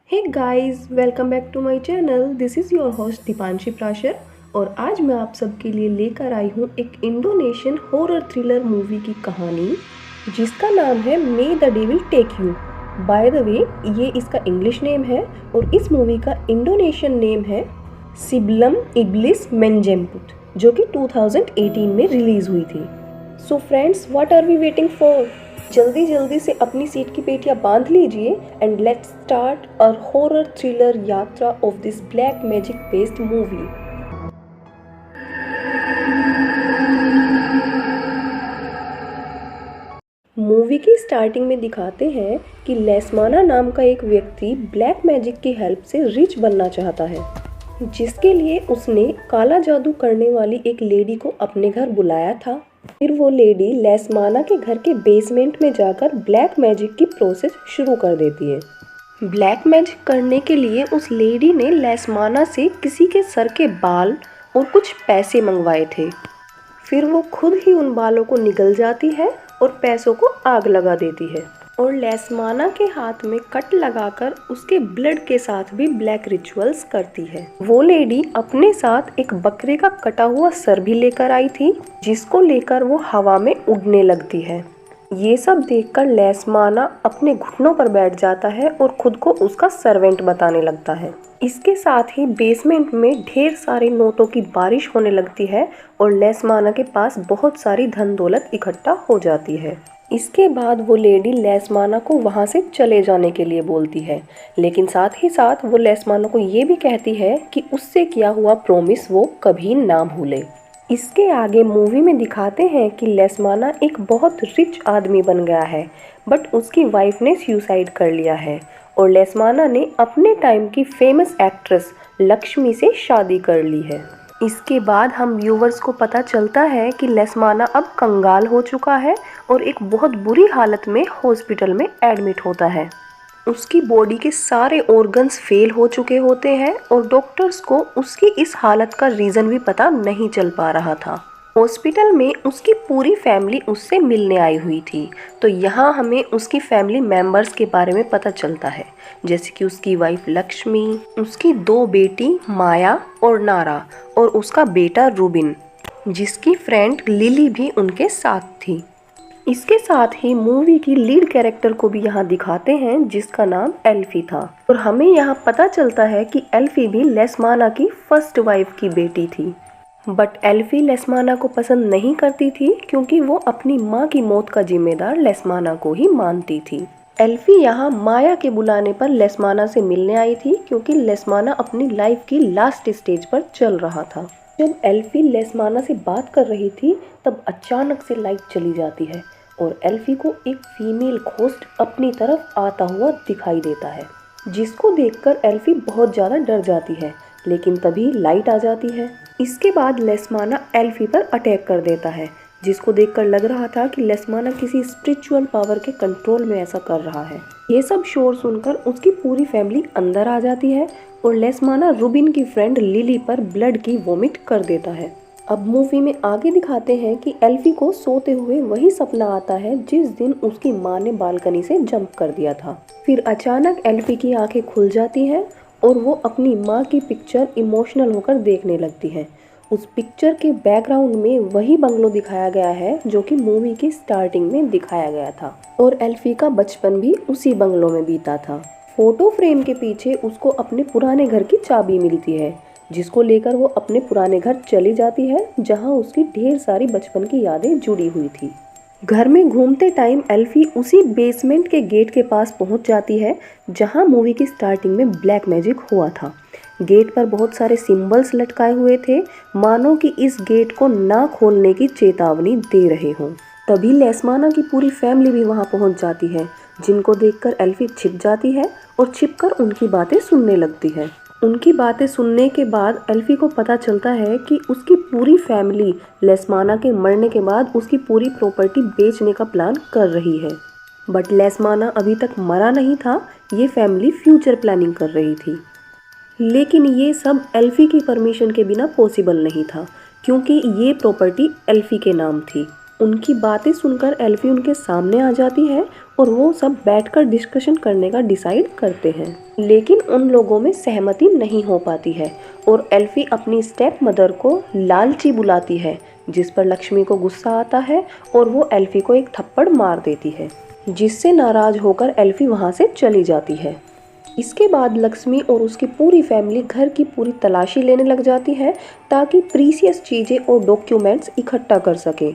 Hey guys, welcome back to my channel. This is your host Deepanshi Prashar और आज मैं आप सबके लिए लेकर आई हूँ एक इंडोनेशियन हॉरर थ्रिलर मूवी की कहानी जिसका नाम है May the Devil Take You. By the way, ये इसका इंग्लिश नेम है और इस मूवी का इंडोनेशियन नेम है सिबलम इब्लिस मेंजेम्पुट, जो कि 2018 में रिलीज़ हुई थी। So friends, what are we waiting for? जल्दी जल्दी से अपनी सीट की पेटियां बांध लीजिए and let's start a horror thriller यात्रा of this black magic based movie. Movie की स्टार्टिंग में दिखाते हैं कि लेस्माना नाम का एक व्यक्ति ब्लैक मैजिक की हेल्प से रिच बनना चाहता है, जिसके लिए उसने काला जादू करने वाली एक लेडी को अपने घर बुलाया था। फिर वो लेडी लेस्माना के घर के बेसमेंट में जाकर ब्लैक मैजिक की प्रोसेस शुरू कर देती है। ब्लैक मैजिक करने के लिए उस लेडी ने लेस्माना से किसी के सर के बाल और कुछ पैसे मंगवाए थे। फिर वो खुद ही उन बालों को निगल जाती है और पैसों को आग लगा देती है और लेस्माना के हाथ में कट लगाकर उसके ब्लड के साथ भी ब्लैक रिचुअल्स करती है। वो लेडी अपने साथ एक बकरे का कटा हुआ सर भी लेकर आई थी, जिसको लेकर वो हवा में उड़ने लगती है। ये सब देखकर लेस्माना अपने घुटनों पर बैठ जाता है और खुद को उसका सर्वेंट बताने लगता है। इसके साथ ही बेसमेंट में ढेर सारे नोटों की बारिश होने लगती है और लेस्माना के पास बहुत सारी धन दौलत इकट्ठा हो जाती है। इसके बाद वो लेडी लेस्माना को वहाँ से चले जाने के लिए बोलती है, लेकिन साथ ही साथ वो लेस्माना को ये भी कहती है कि उससे किया हुआ प्रॉमिस वो कभी ना भूले। इसके आगे मूवी में दिखाते हैं कि लेस्माना एक बहुत रिच आदमी बन गया है, बट उसकी वाइफ ने सुसाइड कर लिया है और लेस्माना ने अपने टाइम की फेमस एक्ट्रेस लक्ष्मी से शादी कर ली है। इसके बाद हम व्यूवर्स को पता चलता है कि लेस्माना अब कंगाल हो चुका है और एक बहुत बुरी हालत में हॉस्पिटल में एडमिट होता है। उसकी बॉडी के सारे ऑर्गन्स फेल हो चुके होते हैं और डॉक्टर्स को उसकी इस हालत का रीज़न भी पता नहीं चल पा रहा था। हॉस्पिटल में उसकी पूरी फैमिली उससे मिलने आई हुई थी, तो यहाँ हमें उसकी फैमिली मेंबर्स के बारे में पता चलता है, जैसे कि उसकी वाइफ लक्ष्मी, उसकी 2 बेटी माया और नारा और उसका बेटा रूबिन, जिसकी फ्रेंड लिली भी उनके साथ थी। इसके साथ ही मूवी की लीड कैरेक्टर को भी यहाँ दिखाते हैं, जिसका नाम एल्फी था और हमें यहाँ पता चलता है कि एल्फी भी लेस्माना की फर्स्ट वाइफ की बेटी थी। बट एल्फी लेस्माना को पसंद नहीं करती थी क्योंकि वो अपनी माँ की मौत का जिम्मेदार लेस्माना को ही मानती थी। एल्फी यहाँ माया के बुलाने पर लेस्माना से मिलने आई थी क्योंकि लेस्माना अपनी लाइफ की लास्ट स्टेज पर चल रहा था। जब एल्फी लेस्माना से बात कर रही थी तब अचानक से लाइट चली जाती है और एल्फी को एक फीमेल घोस्ट अपनी तरफ आता हुआ दिखाई देता है, जिसको देखकर एल्फी बहुत ज़्यादा डर जाती है, लेकिन तभी लाइट आ जाती है। इसके बाद लेस्माना एल्फी पर अटैक कर देता है, जिसको देखकर लग रहा था कि लेस्माना किसी स्पिरिचुअल पावर के कंट्रोल में ऐसा कर रहा है। ये सब शोर सुनकर उसकी पूरी फैमिली अंदर आ जाती है और लेस्माना रूबिन की फ्रेंड लिली पर ब्लड की वोमिट कर देता है। अब मूवी में आगे दिखाते हैं कि एल्फी को सोते हुए वही सपना आता है जिस दिन उसकी माँ ने बालकनी से जंप कर दिया था। फिर अचानक एल्फी की आंखें खुल जाती हैं और वो अपनी माँ की पिक्चर इमोशनल होकर देखने लगती है। उस पिक्चर के बैकग्राउंड में वही बंगलो दिखाया गया है जो कि मूवी की स्टार्टिंग में दिखाया गया था और एल्फी का बचपन भी उसी बंगलो में बीता था। फोटो फ्रेम के पीछे उसको अपने पुराने घर की चाबी मिलती है, जिसको लेकर वो अपने पुराने घर चली जाती है, जहाँ उसकी ढेर सारी बचपन की यादें जुड़ी हुई थी। घर में घूमते टाइम एल्फी उसी बेसमेंट के गेट के पास पहुंच जाती है जहां मूवी की स्टार्टिंग में ब्लैक मैजिक हुआ था। गेट पर बहुत सारे सिंबल्स लटकाए हुए थे, मानो कि इस गेट को ना खोलने की चेतावनी दे रहे हों। तभी लेस्माना की पूरी फैमिली भी वहां पहुंच जाती है, जिनको देखकर एल्फी छिप जाती है और छिपकर उनकी बातें सुनने लगती है। उनकी बातें सुनने के बाद एल्फी को पता चलता है कि उसकी पूरी फैमिली लेस्माना के मरने के बाद उसकी पूरी प्रॉपर्टी बेचने का प्लान कर रही है। बट लेस्माना अभी तक मरा नहीं था, ये फैमिली फ्यूचर प्लानिंग कर रही थी। लेकिन ये सब एल्फी की परमिशन के बिना पॉसिबल नहीं था, क्योंकि ये प्रॉपर्टी एल्फी के नाम थी। उनकी बातें सुनकर एल्फी उनके सामने आ जाती है और वो सब बैठकर डिस्कशन करने का डिसाइड करते हैं। लेकिन उन लोगों में सहमति नहीं हो पाती है और एल्फी अपनी स्टेप मदर को लालची बुलाती है, जिस पर लक्ष्मी को गुस्सा आता है और वो एल्फी को एक थप्पड़ मार देती है, जिससे नाराज होकर एल्फी वहाँ से चली जाती है। इसके बाद लक्ष्मी और उसकी पूरी फैमिली घर की पूरी तलाशी लेने लग जाती है ताकि प्रीसियस चीज़ें और डॉक्यूमेंट्स इकट्ठा कर सके।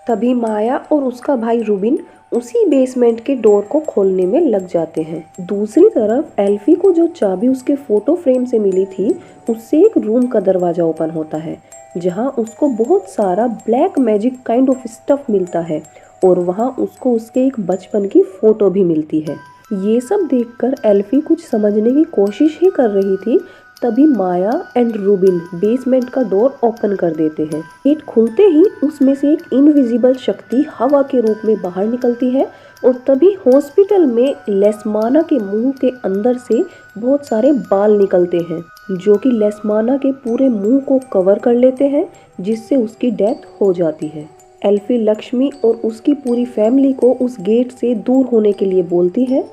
तभी माया और उसका भाई रूबिन उसी बेसमेंट के डोर को खोलने में लग जाते हैं। दूसरी तरफ एल्फी को जो चाबी उसके फोटो फ्रेम से मिली थी, उससे एक रूम का दरवाजा ओपन होता है जहां उसको बहुत सारा black magic kind of stuff मिलता है और वहां उसको उसके एक बचपन की फोटो भी मिलती है। ये सब देखकर एल्फी कुछ समझने की कोशिश ही कर रही थी, तभी माया एंड रूबिन बेसमेंट का डोर ओपन कर देते हैं। गेट खुलते ही उसमें से एक इनविजिबल शक्ति हवा के रूप में बाहर निकलती है और तभी हॉस्पिटल में लेस्माना के मुंह के अंदर से बहुत सारे बाल निकलते हैं जो कि लेस्माना के पूरे मुंह को कवर कर लेते हैं, जिससे उसकी डेथ हो जाती है। एल्फी लक्ष्मी और उसकी पूरी फैमिली को उस गेट से दूर होने के लिए बोलती है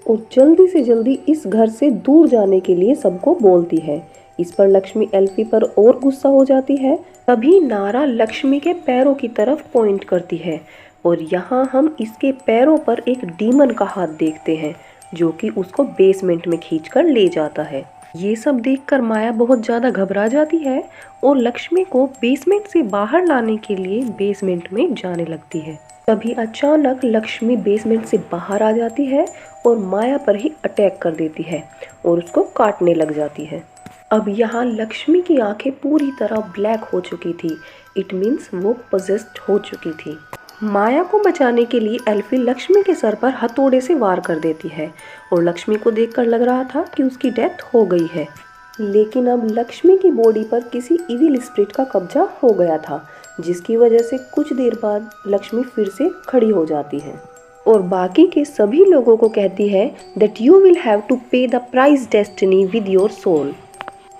और जल्दी से जल्दी इस घर से दूर जाने के लिए सबको बोलती है। इस पर लक्ष्मी एल्फी पर और गुस्सा हो जाती है। तभी नारा लक्ष्मी के पैरों की तरफ पॉइंट करती है और यहाँ हम इसके पैरों पर एक डीमन का हाथ देखते हैं जो कि उसको बेसमेंट में खींचकर ले जाता है। ये सब देखकर माया बहुत ज़्यादा घबरा जाती है और लक्ष्मी को बेसमेंट से बाहर लाने के लिए बेसमेंट में जाने लगती है। तभी अचानक लक्ष्मी बेसमेंट से बाहर आ जाती है और माया पर ही अटैक कर देती है और उसको काटने लग जाती है। अब यहाँ लक्ष्मी की आंखें पूरी तरह ब्लैक हो चुकी थी। इट मीन्स वो पोजेस्ड हो चुकी थी। माया को बचाने के लिए एल्फी लक्ष्मी के सर पर हथौड़े से वार कर देती है और लक्ष्मी को देखकर लग रहा था कि उसकी डेथ हो गई है। लेकिन अब लक्ष्मी की बॉडी पर किसी इविल स्पिरिट का कब्जा हो गया था, जिसकी वजह से कुछ देर बाद लक्ष्मी फिर से खड़ी हो जाती है और बाकी के सभी लोगों को कहती है that you will have to pay the price destiny with your soul,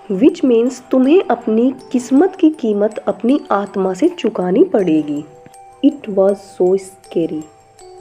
which means तुम्हें अपनी किस्मत की कीमत अपनी आत्मा से चुकानी पड़ेगी। It was so scary.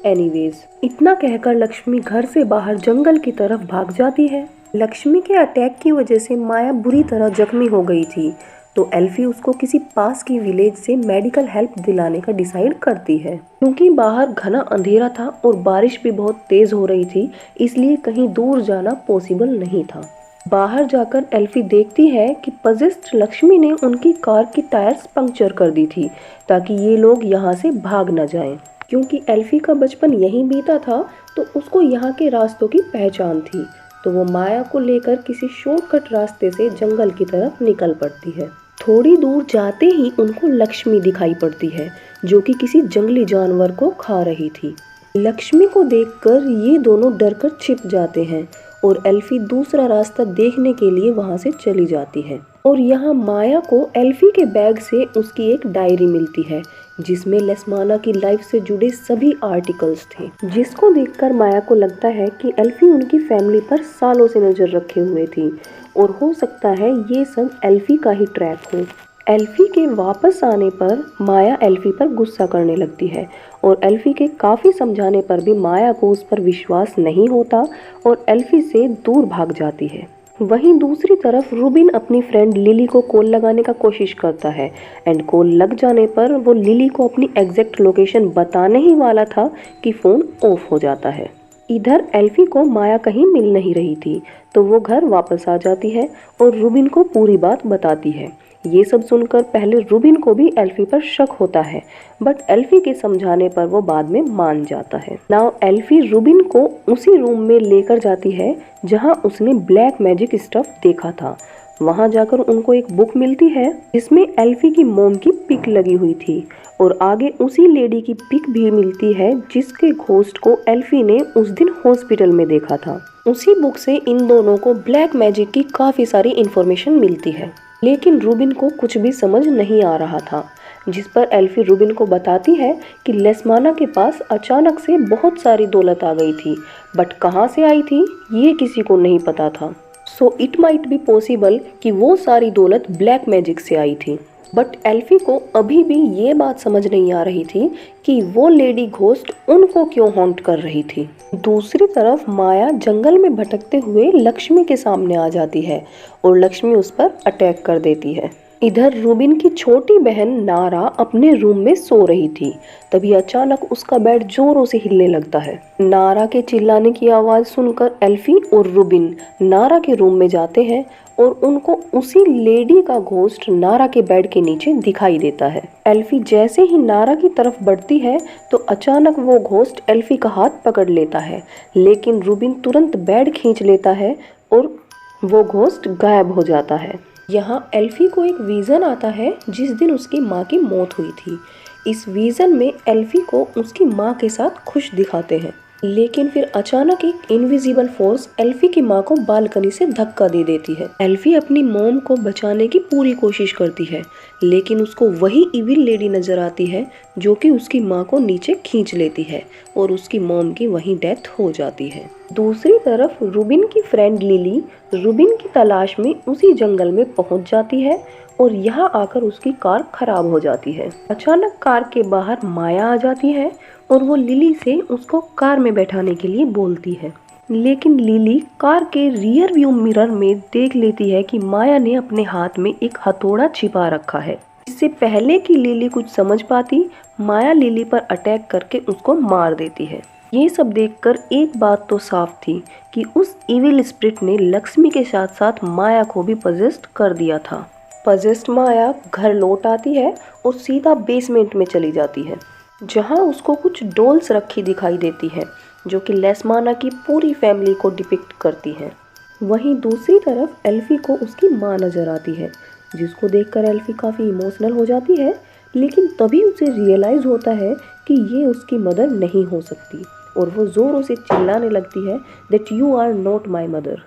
Anyways, इतना कहकर लक्ष्मी घर से बाहर जंगल की तरफ भाग जाती है। लक्ष्मी के अटैक की वजह से माया बुरी तरह जख्मी हो गई थी, तो एल्फी उसको किसी पास की विलेज से मेडिकल हेल्प दिलाने का डिसाइड करती है। क्योंकि बाहर घना अंधेरा था और बारिश भी बहुत तेज हो रही थी, इसलिए कहीं दूर जाना पॉसिबल नहीं था। बाहर जाकर एल्फी देखती है कि पजेस्ड लक्ष्मी ने उनकी कार की टायर्स पंक्चर कर दी थी ताकि ये लोग यहाँ से भाग न जाएं। क्योंकि एल्फी का बचपन यहीं बीता था तो उसको यहाँ के रास्तों की पहचान थी, तो वो माया को लेकर किसी शॉर्टकट रास्ते से जंगल की तरफ निकल पड़ती है। थोड़ी दूर जाते ही उनको लक्ष्मी दिखाई पड़ती है जो कि किसी जंगली जानवर को खा रही थी। लक्ष्मी को देखकर ये दोनों डरकर छिप जाते हैं और एल्फी दूसरा रास्ता देखने के लिए वहां से चली जाती है। और यहाँ माया को एल्फी के बैग से उसकी एक डायरी मिलती है जिसमें लेस्माना की लाइफ से जुड़े सभी आर्टिकल्स थे, जिसको देखकर माया को लगता है कि एल्फी उनकी फैमिली पर सालों से नजर रखे हुए थी और हो सकता है ये सब एल्फी का ही ट्रैप हो। एल्फी के वापस आने पर माया एल्फी पर गुस्सा करने लगती है और एल्फी के काफ़ी समझाने पर भी माया को उस पर विश्वास नहीं होता और एल्फी से दूर भाग जाती है। वहीं दूसरी तरफ रूबिन अपनी फ्रेंड लिली को कॉल लगाने का कोशिश करता है एंड कॉल लग जाने पर वो लिली को अपनी एग्जैक्ट लोकेशन बताने ही वाला था कि फ़ोन ऑफ हो जाता है। इधर एल्फी को माया कहीं मिल नहीं रही थी, तो वो घर वापस आ जाती है और रूबिन को पूरी बात बताती है। ये सब सुनकर पहले रूबिन को भी एल्फी पर शक होता है, बट एल्फी के समझाने पर वो बाद में मान जाता है। नाउ एल्फी रूबिन को उसी रूम में लेकर जाती है जहां उसने ब्लैक मैजिक स्टफ देखा था। वहां जाकर उनको एक बुक मिलती है जिसमें एल्फी की मॉम की पिक लगी हुई थी और आगे उसी लेडी की पिक भी मिलती है जिसके घोस्ट को एल्फी ने उस दिन हॉस्पिटल में देखा था। उसी बुक से इन दोनों को ब्लैक मैजिक की काफ़ी सारी इन्फॉर्मेशन मिलती है, लेकिन रूबिन को कुछ भी समझ नहीं आ रहा था, जिस पर एल्फी रूबिन को बताती है कि लेस्माना के पास अचानक से बहुत सारी दौलत आ गई थी, बट कहाँ से आई थी ये किसी को नहीं पता था। So it might be possible कि वो सारी दौलत ब्लैक मैजिक से आई थी। बट एल्फी को अभी भी ये बात समझ नहीं आ रही थी कि वो लेडी घोस्ट उनको क्यों हॉन्ट कर रही थी। दूसरी तरफ माया जंगल में भटकते हुए लक्ष्मी के सामने आ जाती है और लक्ष्मी उस पर अटैक कर देती है। इधर रूबिन की छोटी बहन नारा अपने रूम में सो रही थी। तभी अचानक उसका बेड जोरों से हिलने लगता है। नारा के चिल्लाने की आवाज सुनकर एल्फी और रूबिन नारा के रूम में जाते हैं और उनको उसी लेडी का घोस्ट नारा के बेड के नीचे दिखाई देता है। एल्फी जैसे ही नारा की तरफ बढ़ती है तो अचानक वो घोस्ट एल्फी का हाथ पकड़ लेता है, लेकिन रूबिन तुरंत बेड खींच लेता है और वो घोस्ट गायब हो जाता है। यहाँ एल्फी को एक विज़न आता है जिस दिन उसकी माँ की मौत हुई थी। इस विज़न में एल्फी को उसकी माँ के साथ खुश दिखाते हैं, लेकिन फिर अचानक एक इनविजिबल फोर्स एल्फी की माँ को बालकनी से धक्का दे देती है। एल्फी अपनी मॉम को बचाने की पूरी कोशिश करती है, लेकिन उसको वही इविल लेडी नजर आती है जो कि उसकी माँ को नीचे खींच लेती है और उसकी मॉम की वहीं डेथ हो जाती है। दूसरी तरफ रूबिन की फ्रेंड लिली रूबिन की तलाश में उसी जंगल में पहुंच जाती है और यहाँ आकर उसकी कार खराब हो जाती है। अचानक कार के बाहर माया आ जाती है और वो लिली से उसको कार में बैठाने के लिए बोलती है, लेकिन लिली कार के रियर व्यू मिरर में देख लेती है कि माया ने अपने हाथ में एक हथौड़ा छिपा रखा है। इससे पहले कि लिली कुछ समझ पाती, माया लिली पर अटैक करके उसको मार देती है। ये सब देखकर एक बात तो साफ थी कि उस इविल स्पिरिट ने लक्ष्मी के साथ साथ माया को भी पजेस्ट कर दिया था। पजेस्ट माया घर लौट आती है और सीधा बेसमेंट में चली जाती है, जहां उसको कुछ डॉल्स रखी दिखाई देती है जो कि लेस्माना की पूरी फैमिली को डिपिक्ट करती हैं। वहीं दूसरी तरफ एल्फी को उसकी माँ नजर आती है, जिसको देखकर एल्फी काफ़ी इमोशनल हो जाती है, लेकिन तभी उसे रियलाइज़ होता है कि ये उसकी मदर नहीं हो सकती और वो ज़ोरों से चिल्लाने लगती है that you are not my mother.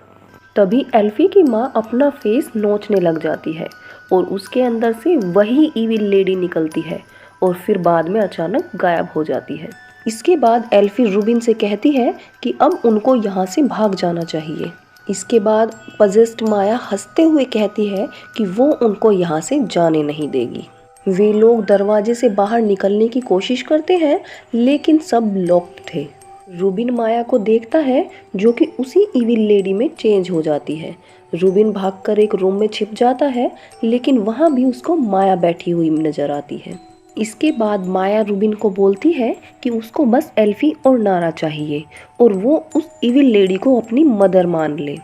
तभी एल्फी की माँ अपना फेस नोचने लग जाती है और उसके अंदर से वही इविल लेडी निकलती है और फिर बाद में अचानक गायब हो जाती है। इसके बाद एल्फी रूबिन से कहती है कि अब उनको यहाँ से भाग जाना चाहिए। इसके बाद पजेस्ड माया हंसते हुए कहती है कि वो उनको यहाँ से जाने नहीं देगी। वे लोग दरवाजे से बाहर निकलने की कोशिश करते हैं, लेकिन सब लॉक्ड थे। रूबिन माया को देखता है जो कि उसी इविल लेडी में चेंज हो जाती है। रूबिन भागकर एक रूम में छिप जाता है, लेकिन वहाँ भी उसको माया बैठी हुई नजर आती है। इसके बाद माया रूबिन को बोलती है कि उसको बस एल्फी और नारा चाहिए और वो उस इविल लेडी को अपनी मदर मान ले।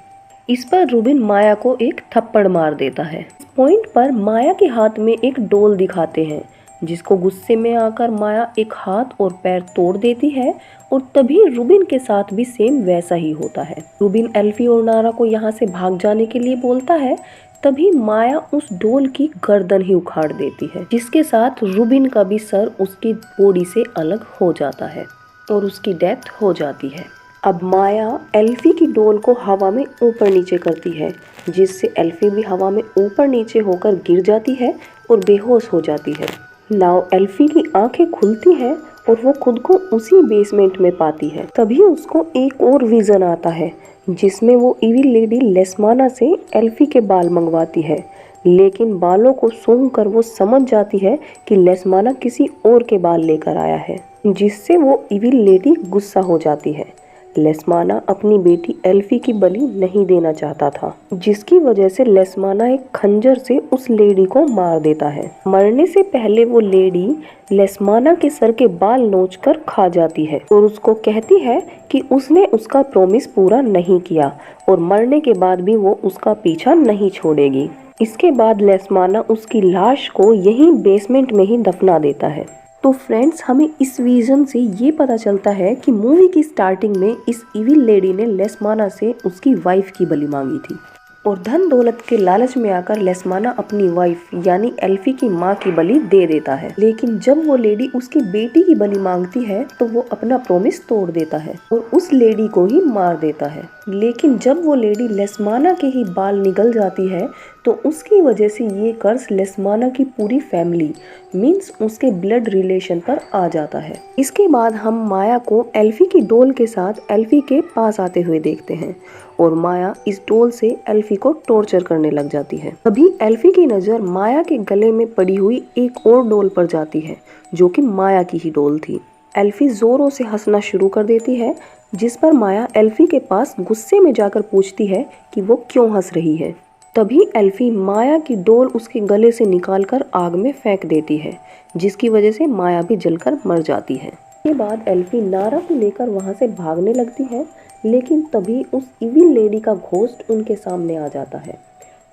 इस पर रूबिन माया को एक थप्पड़ मार देता है। इस पॉइंट पर माया के हाथ में एक डोल दिखाते हैं, जिसको गुस्से में आकर माया एक हाथ और पैर तोड़ देती है और तभी रूबिन के साथ भी सेम वैसा ही होता है। रूबिन एल्फी और नारा को यहाँ से भाग जाने के लिए बोलता है, तभी माया उस डोल की गर्दन ही उखाड़ देती है, जिसके साथ रूबिन का भी सर उसकी बॉडी से अलग हो जाता है और उसकी डेथ हो जाती है। अब माया एल्फी की डोल को हवा में ऊपर नीचे करती है, जिससे एल्फी भी हवा में ऊपर नीचे होकर गिर जाती है और बेहोश हो जाती है। नाउ एल्फी की आंखें खुलती हैं और वो खुद को उसी बेसमेंट में पाती है। तभी उसको एक और विजन आता है, जिसमें वो इविल लेडी लेस्माना से एल्फी के बाल मंगवाती है, लेकिन बालों को सूंघकर वो समझ जाती है कि लेस्माना किसी और के बाल लेकर आया है, जिससे वो इविल लेडी गुस्सा हो जाती है। लेस्माना अपनी बेटी एल्फी की बलि नहीं देना चाहता था, जिसकी वजह से लेस्माना एक खंजर से उस लेडी को मार देता है। मरने से पहले वो लेडी लेस्माना के सर के बाल नोचकर खा जाती है और उसको कहती है कि उसने उसका प्रॉमिस पूरा नहीं किया और मरने के बाद भी वो उसका पीछा नहीं छोड़ेगी। इसके बाद लेस्माना उसकी लाश को यहीं बेसमेंट में ही दफना देता है। तो फ्रेंड्स, हमें इस विजन से ये पता चलता है कि मूवी की स्टार्टिंग में इस इविल लेडी ने लेस्माना से उसकी वाइफ की बलि मांगी थी और धन दौलत के लालच में आकर लेस्माना अपनी वाइफ यानी एल्फी की माँ की बलि दे देता है। लेकिन जब वो लेडी उसकी बेटी की बलि मांगती है तो वो अपना प्रॉमिस तोड़ देता है और उस लेडी को ही मार देता है। लेकिन जब वो लेडी लेस्माना के ही बाल निगल जाती है तो उसकी वजह से ये कर्स लेस्माना की पूरी फैमिली मीन्स उसके ब्लड रिलेशन पर आ जाता है। इसके बाद हम माया को एल्फी की डोल के साथ एल्फी के पास आते हुए देखते हैं और माया इस डोल से एल्फी को टॉर्चर करने लग जाती है। तभी एल्फी की नज़र माया के गले में पड़ी हुई एक और डोल पर जाती है जो कि माया की ही डोल थी। एल्फी जोरों से हंसना शुरू कर देती है, जिस पर माया एल्फी के पास गुस्से में जाकर पूछती है कि वो क्यों हंस रही है। तभी एल्फी माया की डोल उसके गले से निकालकर आग में फेंक देती है, जिसकी वजह से माया भी जलकर मर जाती है। इसके बाद एल्फी नारा को लेकर वहां से भागने लगती है, लेकिन तभी उस इविल लेडी का घोस्ट उनके सामने आ जाता है।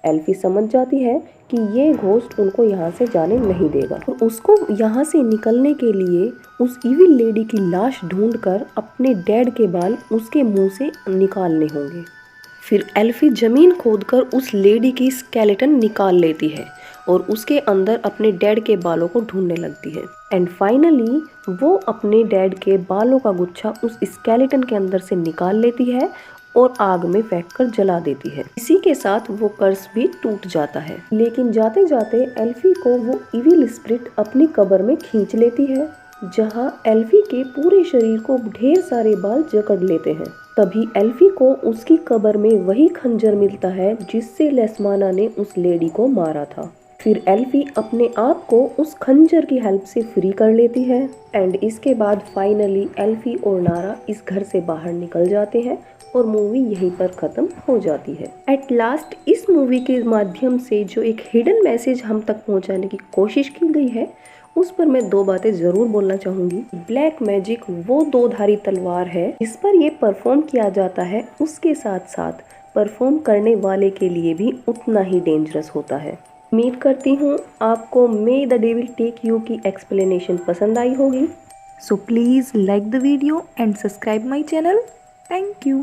एल्फी समझ जाती है कि ये घोस्ट उनको यहाँ से जाने नहीं देगा और उसको यहाँ से निकलने के लिए उस इविल लेडी की लाश ढूंढकर अपने डैड के बाल उसके मुंह से निकालने होंगे। फिर एल्फी जमीन खोदकर उस लेडी की स्केलेटन निकाल लेती है और उसके अंदर अपने डैड के बालों को ढूंढने लगती है। एंड फाइनली वो अपने डैड के बालों का गुच्छा उस स्केलेटन के अंदर से निकाल लेती है और आग में फेंककर जला देती है। इसी के साथ वो कर्स भी टूट जाता है। लेकिन जाते जाते एल्फी को वो इविल स्पिरिट अपनी कब्र में खींच लेती है, जहां एल्फी के पूरे शरीर को ढेर सारे बाल जकड़ लेते हैं। तभी एल्फी को उसकी कब्र में वही खंजर मिलता है जिससे लेस्माना ने उस लेडी को मारा था। फिर एल्फी अपने आप को उस खंजर की हेल्प से फ्री कर लेती है एंड इसके बाद फाइनली एल्फी और नारा इस घर से बाहर निकल जाते हैं और मूवी यहीं पर ख़त्म हो जाती है। एट लास्ट इस मूवी के माध्यम से जो एक हिडन मैसेज हम तक पहुंचाने की कोशिश की गई है, उस पर मैं दो बातें ज़रूर बोलना चाहूँगी। ब्लैक मैजिक वो दो धारी तलवार है जिस पर ये परफॉर्म किया जाता है, उसके साथ साथ परफॉर्म करने वाले के लिए भी उतना ही डेंजरस होता है। उम्मीद करती हूँ आपको May the Devil Take You की एक्सप्लेनेशन पसंद आई होगी। So please like the video and subscribe my channel. Thank you.